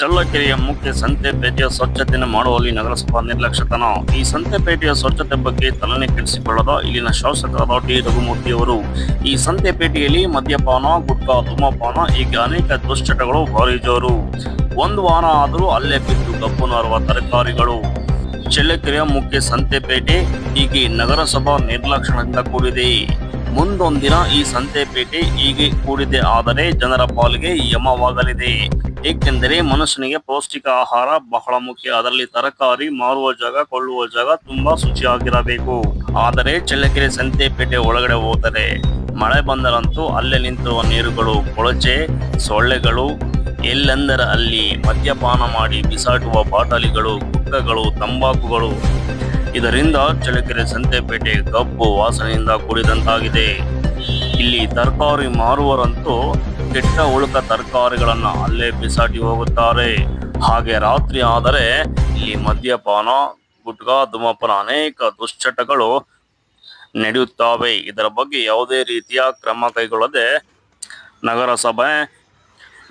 ಚಳ್ಳಕೆರೆಯ ಮುಖ್ಯ ಸಂತೆಪೇಟೆಯ ಸ್ವಚ್ಛತೆಯನ್ನು ಮಾಡುವಲ್ಲಿ ನಗರಸಭಾ ನಿರ್ಲಕ್ಷ್ಯತನ. ಈ ಸಂತೆಪೇಟೆಯ ಸ್ವಚ್ಛತೆ ಬಗ್ಗೆ ತಲೆನೇ ಕೆಡಿಸಿಕೊಳ್ಳದ ಇಲ್ಲಿನ ಶಾಸಕರಾದ ಟಿ ರಘುಮೂರ್ತಿಯವರು ಈ ಸಂತೆಪೇಟೆಯಲ್ಲಿ ಮದ್ಯಪಾನ, ಗುಟ್ಕಾ, ಧೂಮಪಾನ ಹೀಗೆ ಅನೇಕ ದುಶ್ಚಟಗಳು ಭಾರಿ ಜೋರು. ಒಂದು ವಾರ ಆದರೂ ಅಲ್ಲೇ ಬಿದ್ದು ಗಬ್ಬು ನಾರುವ ತರಕಾರಿಗಳು. ಚಳ್ಳಕೆರೆಯ ಮುಖ್ಯ ಸಂತೆಪೇಟೆ ಹೀಗೆ ನಗರಸಭಾ ನಿರ್ಲಕ್ಷ್ಯದಿಂದ ಕೂಡಿದೆ. ಮುಂದೊಂದಿನ ಈ ಸಂತೆಪೇಟೆ ಹೀಗೆ ಕೂಡಿದೆ ಆದರೆ ಜನರ ಪಾಲಿಗೆ ಯಮವಾಗಲಿದೆ. ಏಕೆಂದರೆ ಮನುಷ್ಯನಿಗೆ ಪೌಷ್ಟಿಕ ಆಹಾರ ಬಹಳ ಮುಖ್ಯ. ಅದರಲ್ಲಿ ತರಕಾರಿ ಮಾರುವ ಜಾಗ, ಕೊಳ್ಳುವ ಜಾಗ ತುಂಬಾ ಶುಚಿಯಾಗಿರಬೇಕು. ಆದರೆ ಚಳ್ಳಕೆರೆ ಸಂತೆಪೇಟೆ ಒಳಗಡೆ ಹೋದರೆ ಮಳೆ ಬಂದರಂತೂ ಅಲ್ಲೇ ನಿಂತಿರುವ ನೀರುಗಳು ಕೊಳಚೆ, ಸೊಳ್ಳೆಗಳು, ಎಲ್ಲೆಂದರೆ ಅಲ್ಲಿ ಮದ್ಯಪಾನ ಮಾಡಿ ಬಿಸಾಡುವ ಬಾಟಲಿಗಳು, ಗುಟ್ಕಗಳು, ತಂಬಾಕುಗಳು. ಇದರಿಂದ ಚಳ್ಳಕೆರೆ ಸಂತೆಪೇಟೆ ಗಬ್ಬು ವಾಸನೆಯಿಂದ ಕೂಡಿದಂತಾಗಿದೆ. ಇಲ್ಲಿ ತರಕಾರಿ ಮಾರುವರಂತೂ ಕೆಟ್ಟ ಉಳುಕ ತರಕಾರಿಗಳನ್ನ ಅಲ್ಲೇ ಬಿಸಾಡಿ ಹೋಗುತ್ತಾರೆ. ಹಾಗೆ ರಾತ್ರಿ ಆದರೆ ಇಲ್ಲಿ ಮದ್ಯಪಾನ, ಗುಟ್ಕಾ, ಧೂಮಪಾನ ಅನೇಕ ದುಶ್ಚಟಗಳು ನಡೆಯುತ್ತವೆ. ಇದರ ಬಗ್ಗೆ ಯಾವುದೇ ರೀತಿಯ ಕ್ರಮ ಕೈಗೊಳ್ಳದೆ ನಗರಸಭೆ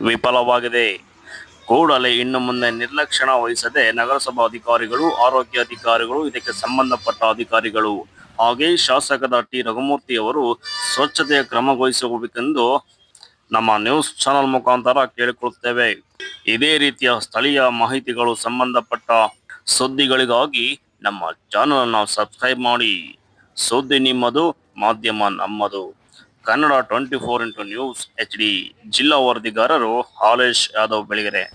ವಿಫಲವಾಗಿದೆ. ಕೂಡಲೇ ಇನ್ನು ಮುಂದೆ ನಿರ್ಲಕ್ಷ್ಯ ವಹಿಸದೆ ನಗರಸಭಾ ಅಧಿಕಾರಿಗಳು, ಆರೋಗ್ಯ ಅಧಿಕಾರಿಗಳು, ಇದಕ್ಕೆ ಸಂಬಂಧಪಟ್ಟ ಅಧಿಕಾರಿಗಳು ಹಾಗೆ ಶಾಸಕದ ಟಿ ರಘುಮೂರ್ತಿ ಅವರು ಸ್ವಚ್ಛತೆಯ ಕ್ರಮಗೊಳಿಸಬೇಕೆಂದು ನಮ್ಮ ನ್ಯೂಸ್ ಚಾನೆಲ್ ಮುಖಾಂತರ ಕೇಳಿಕೊಳ್ಳುತ್ತೇವೆ. ಇದೇ ರೀತಿಯ ಸ್ಥಳೀಯ ಮಾಹಿತಿಗಳು, ಸಂಬಂಧಪಟ್ಟ ಸುದ್ದಿಗಳಿಗಾಗಿ ನಮ್ಮ ಚಾನೆಲ್ ಅನ್ನು ಸಬ್ಸ್ಕ್ರೈಬ್ ಮಾಡಿ. ಸುದ್ದಿ ನಿಮ್ಮದು, ಮಾಧ್ಯಮ ನಮ್ಮದು. Kannada 24x news HD. ಜಿಲ್ಲಾ ವರದಿಗಾರರು ಹಾಲೇಶ್ ಯಾದವ್ ಬೆಳಗೆರೆ.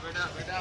बेटा बेटा